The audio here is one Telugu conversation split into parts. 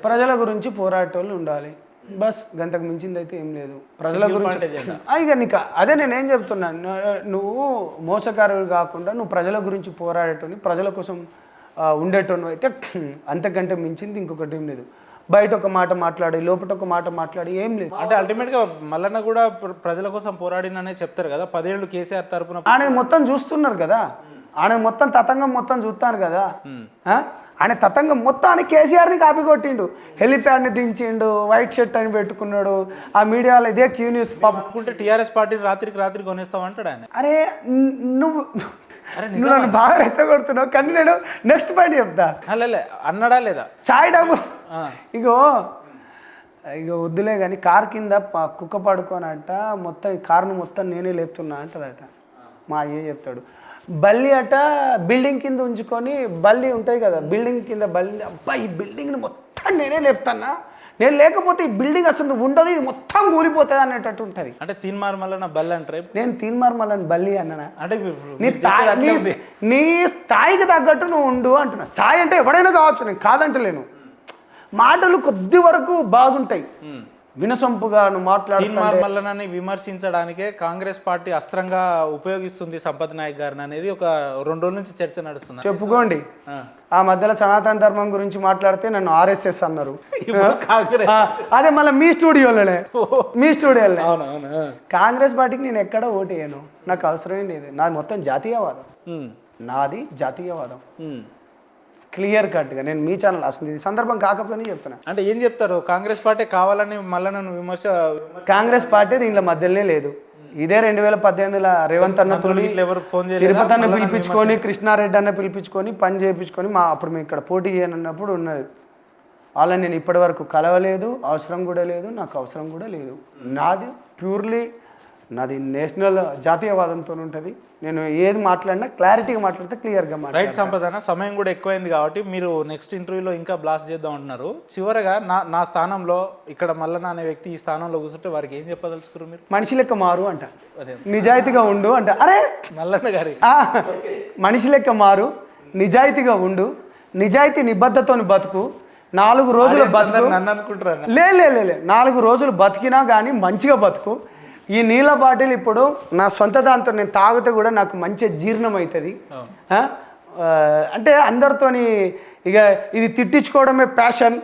ప్రజల గురించి పోరాటోళ్ళు ఉండాలి. బస్ గంటకు మించింది అయితే ఏం లేదు. ప్రజల గురించి ఇక నీకు అదే నేనేం చెప్తున్నాను, నువ్వు మోసకారులు కాకుండా నువ్వు ప్రజల గురించి పోరాడేటోని, ప్రజల కోసం ఉండేటోను అయితే అంతకంటే మించింది ఇంకొకటి ఏం లేదు. బయట ఒక మాట మాట్లాడి లోపల ఒక మాట మాట్లాడి ఏం లేదు. అంటే అల్టిమేట్గా మల్లన్న కూడా ప్రజల కోసం పోరాడిననే చెప్తారు కదా. 10 ఏళ్ళు కేసీఆర్ తరపున ఆయన మొత్తం చూస్తున్నారు కదా, ఆయన మొత్తం తతంగం మొత్తం చూస్తాను కదా. ఆయన తతంగం మొత్తాన్ని కేసీఆర్ని కాపీ కొట్టిండు. హెలిప్యాడ్ని దించిండు, వైట్ షర్ట్ అని పెట్టుకున్నాడు. ఆ మీడియాలో ఇదే క్యూ న్యూస్ పప్పుకుంటే టీఆర్ఎస్ పార్టీని రాత్రి కొనేస్తామంటాడు ఆయన. అరే నువ్వు నన్ను బాగా రెచ్చగొడుతున్నావు, కానీ నేను నెక్స్ట్ పాయింట్ చెప్తా. అన్నాడా లేదా చాయ్ డబ్బు ఇగో వద్దులే కానీ కార్ కింద కుక్క పడుకోనంట, మొత్తం ఈ కార్ను మొత్తం నేనే లేపుతున్నా అంటదట. మా అయ్యే చెప్తాడు. బల్లి అట బిల్డింగ్ కింద ఉంచుకొని, బల్లి ఉంటాయి కదా బిల్డింగ్ కింద, బల్లి అబ్బా ఈ బిల్డింగ్ని మొత్తం నేనే లేపుతానా, నేను లేకపోతే ఈ బిల్డింగ్ అసలు ఉండదు, ఇది మొత్తం కూలిపోతుంది అనేటట్టు ఉంటుంది. అంటే తీన్మార్ మల్లన్న బల్లి అంటారు. నేను తీన్మార్ మల్లన్న బల్లి అన్నానా? అంటే నీ స్థాయికి తగ్గట్టు నువ్వు ఉండు అంటున్నా. స్థాయి అంటే ఎవడైనా కావచ్చు, నేను కాదంటలేను. మాటలు కొద్ది వరకు బాగుంటాయి, వినసొంపుగా నువ్వు తీన్మార్ మల్లన్నని విమర్శించడానికే కాంగ్రెస్ పార్టీ అస్త్రంగా ఉపయోగిస్తుంది సంపత్ నాయక్ గారిని అనేది ఒక 2 రోజుల నుంచి చర్చ నడుస్తుంది. చెప్పుకోండి. ఆ మధ్యలో సనాతన ధర్మం గురించి మాట్లాడితే నన్ను ఆర్ఎస్ఎస్ అన్నారు. అదే మళ్ళీ మీ స్టూడియోలోనే కాంగ్రెస్ పార్టీకి నేను ఎక్కడ ఓటేయను, నాకు అవసరమే లేదు. నాది మొత్తం జాతీయవాదం, నాది జాతీయవాదం క్లియర్ కట్గా. నేను మీ ఛానల్ అసలు ఇది సందర్భం కాకపోతే చెప్తున్నా. అంటే ఏం చెప్తారు, కాంగ్రెస్ పార్టీ కావాలని మళ్ళీ నన్ను కాంగ్రెస్ పార్టీ దీంట్లో మధ్యలోనే లేదు. ఇదే 2018లో రేవంత్ అన్న తిరుపతి అన్న పిలిపించుకొని, కృష్ణారెడ్డి అన్న పిలిపించుకొని పని చేయించుకొని అప్పుడు మేము ఇక్కడ పోటీ చేయనన్నప్పుడు ఉన్నది. వాళ్ళని నేను ఇప్పటి వరకు కలవలేదు, అవసరం కూడా లేదు, నాకు అవసరం కూడా లేదు. నాది ప్యూర్లీ నాది నేషనల్ జాతీయవాదంతో ఉంటుంది. నేను ఏది మాట్లాడినా క్లారిటీగా మాట్లాడితే క్లియర్గా మాట్లాడతాను. రైట్ సంపదన, సమయం కూడా ఎక్కువైంది కాబట్టి మీరు నెక్స్ట్ ఇంటర్వ్యూలో ఇంకా బ్లాస్ట్ చేద్దాం అంటున్నారు. చివరగా నా స్థానంలో ఇక్కడ మల్లన్న అనే వ్యక్తి ఈ స్థానంలో కూర్చుంటే వారికి ఏం చెప్పదలుచుకున్నారు మీరు? మనిషి లెక్క మారు అంట, నిజాయితీగా ఉండు అంట. అరే మల్లన్న గారి మనిషి లెక్క మారు, నిజాయితీగా ఉండు, నిజాయితీ నిబద్ధతోని బతుకు, 4 రోజులు బతుకు. నన్ను అనుకుంటారా? లే 4 రోజులు బతికినా కానీ మంచిగా బతుకు. ఈ నీళ్ళ బాటిల్ ఇప్పుడు నా సొంత దాంతో నేను తాగితే కూడా నాకు మంచిగా జీర్ణం అవుతుంది. అంటే అందరితోని ఇక ఇది తిట్టించుకోవడమే ప్యాషన్,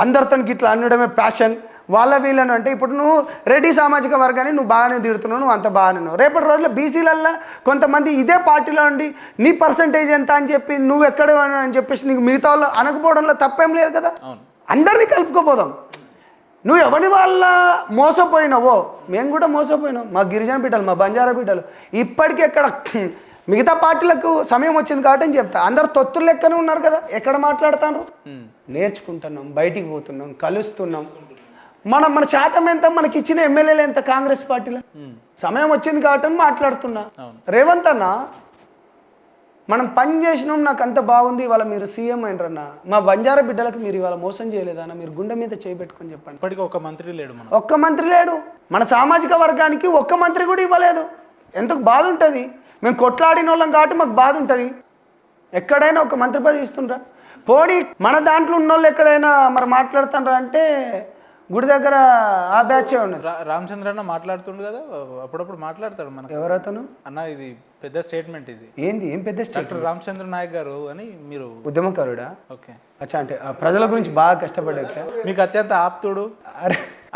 అందరితో ఇట్లా అనడమే ప్యాషన్. వాళ్ళ వీళ్ళను అంటే ఇప్పుడు నువ్వు రెడ్డి సామాజిక వర్గాన్ని నువ్వు బాగానే తిడుతున్నావు, నువ్వు అంత బాగానే ఉన్నావు. రేపటి రోజుల్లో బీసీలల్లో కొంతమంది ఇదే పార్టీలో ఉండి నీ పర్సంటేజ్ ఎంత అని చెప్పి నువ్వు ఎక్కడ అని చెప్పేసి నీకు మిగతా వాళ్ళు అనకపోవడంలో తప్పేం లేదు కదా. అందరినీ కలుపుకోపోదాం. నువ్వు ఎవరి వల్ల మోసపోయినావో మేము కూడా మోసపోయినాం. మా గిరిజన బిడ్డలు, మా బంజారా బిడ్డలు ఇప్పటికీ ఎక్కడ మిగతా పార్టీలకు సమయం వచ్చింది కాబట్టి అని చెప్తా. అందరు తొత్తులు లెక్కనే ఉన్నారు కదా, ఎక్కడ మాట్లాడుతాను. నేర్చుకుంటున్నాం, బయటికి పోతున్నాం, కలుస్తున్నాం. మన శాతం ఎంత, మనకి ఇచ్చిన ఎమ్మెల్యేలు ఎంత కాంగ్రెస్ పార్టీలో. సమయం వచ్చింది కాబట్టి మాట్లాడుతున్నా. రేవంత్ అన్న మనం పని చేసినాం, నాకు అంత బాగుంది, ఇవాళ మీరు సీఎం అయినరన్నా. మా బంజారా బిడ్డలకు మీరు ఇవాళ మోసం చేయలేదన్న, మీరు గుండె మీద చేయబెట్టుకొని చెప్పండి. ఇప్పటికీ ఒక్క మంత్రి లేడు మన సామాజిక వర్గానికి, ఒక్క మంత్రి కూడా ఇవ్వలేదు. ఎంతకు బాధ ఉంటుంది. మేము కొట్లాడిన వాళ్ళం కాబట్టి మాకు బాధ ఉంటుంది. ఎక్కడైనా ఒక మంత్రి పదవి ఇస్తుండ్రా? పోనీ మన దాంట్లో ఉన్న వాళ్ళు ఎక్కడైనా మరి మాట్లాడుతుండ్రా అంటే గుడి దగ్గర ఆ బ్యాచే ఉన్నారు. రామచంద్ర అన్న మాట్లాడుతుండు కదా, అప్పుడప్పుడు మాట్లాడతాడు. మనకు ఎవరతను అన్న? ఇది పెద్ద స్టేట్మెంట్. ఇది ఏం పెద్ద డాక్టర్ రామచంద్ర నాయక్ గారు అని. మీరు ఉద్యమకారుడా? ఓకే, అచ్చా. అంటే ప్రజల గురించి బాగా కష్టపడ్డాక మీకు అత్యంత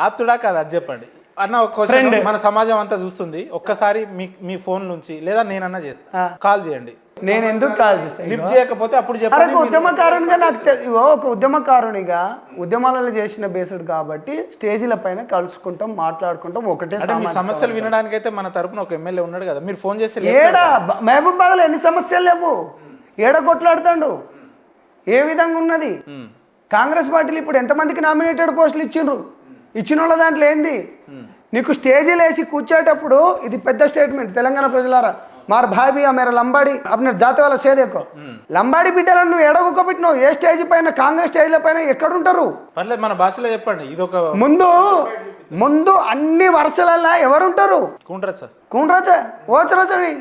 ఆప్తుడా కాదు అది చెప్పండి అన్న. ఒక మన సమాజం అంతా చూస్తుంది. ఒక్కసారి మీ ఫోన్ నుంచి లేదా నేనన్నా చేస్తా, కాల్ చేయండి. నేను ఎందుకు కాల్ చేస్తాను? లిఫ్ట్ చేయకపోతే అప్పుడు చెప్పండి. ఉద్యమకారునిగా నాకు ఒక ఉద్యమకారునిగా ఉద్యమాలలో చేసిన బేస్డ్ కాబట్టి స్టేజీల పైన కలుసుకుంటాం, మాట్లాడుకుంటాం. ఒకటే సమస్యలు వినడానికి అయితే మన తరపున ఒక ఎమ్మెల్యే ఉన్నాడు కదా, మీరు ఫోన్ చేస్తే ఏడా మహబూబాబాద్లో ఎన్ని సమస్యలు లేవు, ఏడ కొట్లాడుతాడు. ఏ విధంగా ఉన్నది కాంగ్రెస్ పార్టీలు ఇప్పుడు ఎంతమందికి నామినేటెడ్ పోస్టులు ఇచ్చిన వాళ్ళ దాంట్లో ఏంది? నీకు స్టేజీలు వేసి కూర్చోటప్పుడు ఇది పెద్ద స్టేట్మెంట్. తెలంగాణ ప్రజలారా, మార్ భాయ్ భీ మేరా లంబాడి అప్పుడు జాతీయ వాళ్ళ సేదేకో లంబాడి బిడ్డలను నువ్వు ఎడగొక్కబెట్టినావు. ఏ స్టేజ్ పైన, కాంగ్రెస్ స్టేజ్ల పైన ఎక్కడుంటారు? పర్లేదు, మన భాషలో చెప్పండి. ఇది ఒక ముందు అన్ని వరుసలలో ఎవరుంటారు? కూండ్రచ ఓచరచని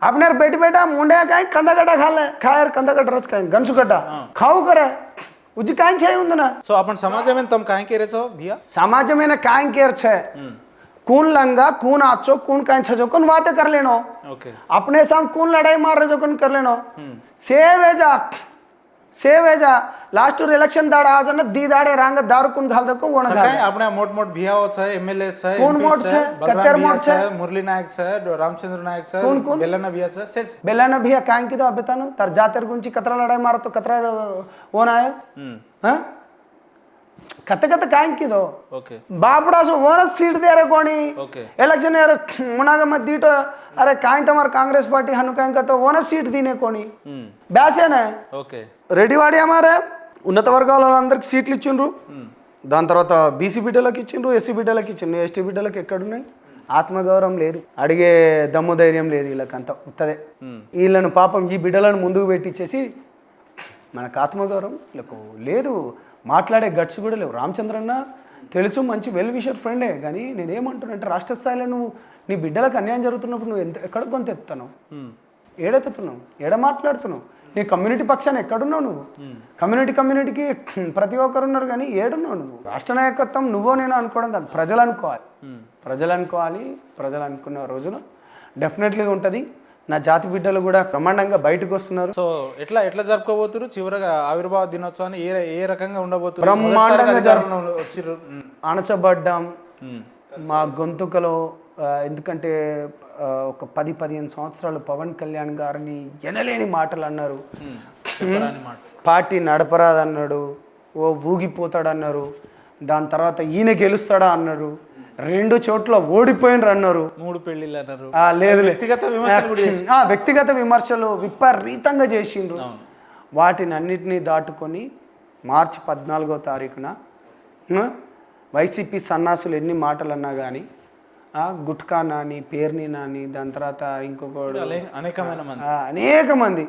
अपने बेटी बेटा मुंडे खाए कंदा गड्ढा खा ले खायर कंदा गड्ढा रच खाए गंसु गड्ढा खाओ करे उजी काहे छे उंदना सो अपन समाज में तुम काहे के रहे छो भैया समाज में ना काहे केर छे कौन लंगा कौन आचो कौन काहे छजो कौन बातें कर लेनो ओके अपने साम कौन लड़ाई मार रहे जो कौन कर लेनो सेव है जा लास्ट इलेक्शन दाड़ा आज ना दी दाड़े रांग दारू कौन घाल दको वो ना घाल सकाय अपने मोट मोट भैया छे एमएलए छे कौन मोट छे कत्तर मोट छे मुरली नायक छे रामचंद्र नायक छे बेलना भैया छे से बेलाना भैया काहे की तो अबेतानो तर जातर गुंची कतरा लड़ाई मारो तो कतरा वो ना आयो हां कत्ते कत्ते काहे की दो ओके बापड़ा सो वोनस सीट दे रे कोणी ओके इलेक्शन यार मुनागा मत दीटो अरे काहे तमार कांग्रेस पार्टी हनु काहे का तो वोनस सीट दीने कोणी బ్యాసే ना ఓకే రెడ్డి వాడి అమారే ఉన్నత వర్గాల వాళ్ళందరికి సీట్లు ఇచ్చిండ్రు దాని తర్వాత బీసీ బిడ్డలకు ఇచ్చిండ్రు ఎస్సీ బిడ్డలకు ఇచ్చిండ్రు ఎస్టీ బిడ్డలకు ఎక్కడున్నాయి ఆత్మగౌరవం లేదు అడిగే దమ్ము ధైర్యం లేదు వీళ్ళకంతా ఉత్తదే వీళ్ళను పాపం ఈ బిడ్డలను ముందుకు పెట్టించేసి మనకు ఆత్మగౌరవం వీళ్ళకు లేదు మాట్లాడే గట్స్ కూడా లేవు రామచంద్రన్న తెలుసు మంచి వెల్ విషర్ ఫ్రెండే కానీ నేనేమంటున్నానంటే రాష్ట్ర స్థాయిలో నువ్వు నీ బిడ్డలకు అన్యాయం జరుగుతున్నప్పుడు నువ్వు ఎక్కడ కొంత ఎత్తుతున్నావు ఏడెత్తుతున్నావు ఏడ మాట్లాడుతున్నావు నీ కమ్యూనిటీ పక్షాన్ని ఎక్కడున్నావు నువ్వు కమ్యూనిటీకి ప్రతి ఒక్కరు ఉన్నారు కానీ ఏడున్నావు నువ్వు రాష్ట్ర నాయకత్వం నువ్వో నేను అనుకోవడం కాదు ప్రజలు అనుకోవాలి ప్రజలు అనుకున్న రోజున డెఫినెట్లీగా ఉంటుంది నా జాతి బిడ్డలు కూడా బ్రహ్మాండంగా బయటకు వస్తున్నారు సో ఎట్లా ఎట్లా జరుపుకోబోతున్నారు చివరగా ఆవిర్భావ దినోత్సవాన్ని ఏ రకంగా ఉండబోతున్నారు బ్రహ్మాండంగా అణచబడ్డాం మా గొంతుకలో ఎందుకంటే ఒక 10-15 సంవత్సరాలు పవన్ కళ్యాణ్ గారిని ఎనలేని మాటలు అన్నారు పార్టీ నడపరాదన్నాడు ఓ ఊగిపోతాడు అన్నారు దాని తర్వాత ఈయన గెలుస్తాడా అన్నారు 2 చోట్ల ఓడిపోయినరు అన్నారు 3 పెళ్లిళ్ళు అన్నారు లేదు వ్యక్తిగత విమర్శలు విపరీతంగా చేసిండ్రు వాటిని అన్నిటినీ దాటుకొని మార్చి 14వ తారీఖున వైసీపీ సన్నాసులు ఎన్ని మాటలు అన్నా కానీ గుట్కా నాని పేర్ని నాని దాని తర్వాత ఇంకొకడు అనేక మంది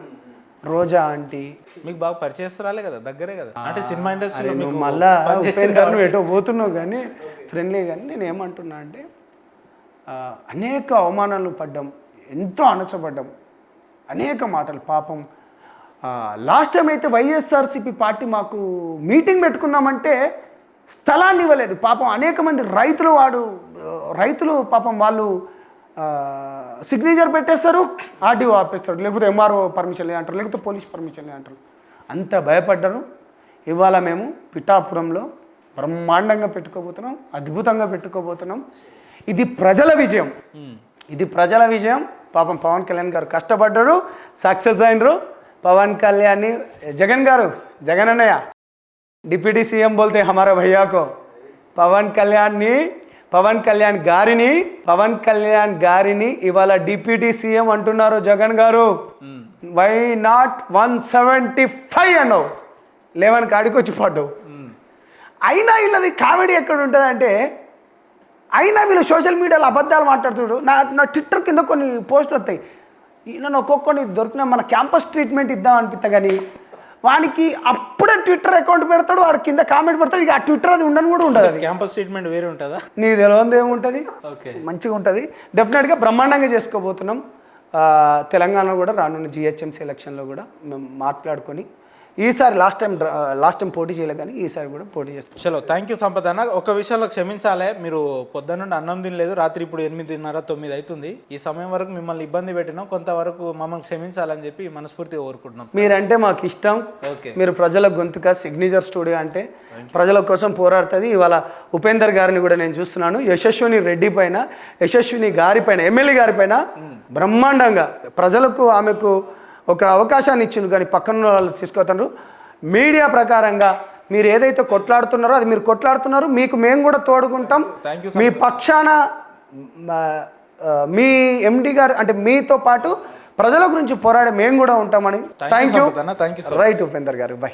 రోజా ఆంటీ మీకు బాగా పరిచయస్తురాలే కదా దగ్గరే కదా అంటే సినిమా ఇండస్ట్రీలో నువ్వు మళ్ళా ఉపేందర్ను ఎటో పోతున్నావు కానీ ఫ్రెండ్లీ కానీ నేను ఏమంటున్నా అంటే అనేక అవమానాలు పడ్డాం ఎంతో అణచబడ్డాం అనేక మాటలు పాపం లాస్ట్ టైం అయితే వైఎస్ఆర్సీపీ పార్టీ మాకు మీటింగ్ పెట్టుకుందామంటే స్థలాన్ని ఇవ్వలేదు పాపం అనేక మంది రైతులు పాపం వాళ్ళు సిగ్నేచర్ పెట్టేస్తారు ఆర్డీఓ ఆపేస్తాడు లేకపోతే ఎంఆర్ఓ పర్మిషన్ లేదంటారు లేకపోతే పోలీస్ పర్మిషన్ లేదంటారు అంత భయపడ్డారు ఇవాళ మేము పిఠాపురంలో బ్రహ్మాండంగా పెట్టుకోబోతున్నాం అద్భుతంగా పెట్టుకోబోతున్నాం ఇది ప్రజల విజయం పాపం పవన్ కళ్యాణ్ గారు కష్టపడ్డారు సక్సెస్ అయినరు పవన్ కళ్యాణ్ జగన్ అన్నయ్య डिप्टी सीएम बोलते हैं हमारा भैया को पवन कल्याण गारिनी इवाला डिप्टी सीएम अंటున్నారు జగన్ గారు వై నాట్ 175 అన్నో 11 కాడికి వచ్చి పడ్డావు అయినా వీళ్ళది కామెడీ ఎక్కడ ఉంటుంది అంటే అయినా వీళ్ళు సోషల్ మీడియాలో అబద్ధాలు మాట్లాడుతుడు నా ట్విట్టర్ కింద కొన్ని పోస్టులు వస్తాయి ఈయన ఒక్కొక్కని దొరికిన మన క్యాంపస్ ట్రీట్మెంట్ ఇద్దాం అనిపిస్తా కానీ వానికి అప్పుడే ట్విట్టర్ అకౌంట్ పెడతాడు వాడు కింద కామెంట్ పెడతాడు ఇక ఆ ట్విట్టర్ అది ఉండని కూడా ఉండదు క్యాంపస్ ట్రీట్మెంట్ వేరే ఉంటుందా నీకు తెలియదు ఏముంటుంది ఓకే మంచిగా ఉంటుంది డెఫినెట్గా బ్రహ్మాండంగా చేసుకోబోతున్నాం తెలంగాణ కూడా రానున్న జిహెచ్ఎంసీ ఎలక్షన్లో కూడా మేము మాట్లాడుకొని ఈసారి లాస్ట్ టైం పోటీ చేయలే కానీ ఈసారి కూడా పోటీ చేస్తాం చలో థ్యాంక్ యూ సంపద అన్న ఒక విషయంలో క్షమించాలి మీరు పొద్దున్న నుండి అన్నం తినలేదు రాత్రి ఇప్పుడు 8:30-9 అవుతుంది ఈ సమయం వరకు మిమ్మల్ని ఇబ్బంది పెట్టినాం కొంతవరకు మమ్మల్ని క్షమించాలని చెప్పి మనస్ఫూర్తిగా కోరుకుంటున్నాం మీరంటే మాకు ఇష్టం మీరు ప్రజల గొంతుక సిగ్నేచర్ స్టూడియో అంటే ప్రజల కోసం పోరాడుతుంది ఇవాళ ఉపేందర్ గారిని కూడా నేను చూస్తున్నాను యశస్విని గారి పైన ఎమ్మెల్యే గారి పైన బ్రహ్మాండంగా ప్రజలకు ఆమెకు ఒక అవకాశాన్ని ఇచ్చింది కానీ పక్కన వాళ్ళు తీసుకొస్తున్నారు మీడియా ప్రకారంగా మీరు ఏదైతే కొట్లాడుతున్నారో అది మీరు కొట్లాడుతున్నారు మీకు మేము కూడా తోడుకుంటాం మీ పక్షాన మీ ఎండి గారు అంటే మీతో పాటు ప్రజల గురించి పోరాడే మేము కూడా ఉంటామని థ్యాంక్ యూ రైట్ ఉపేందర్ గారు బై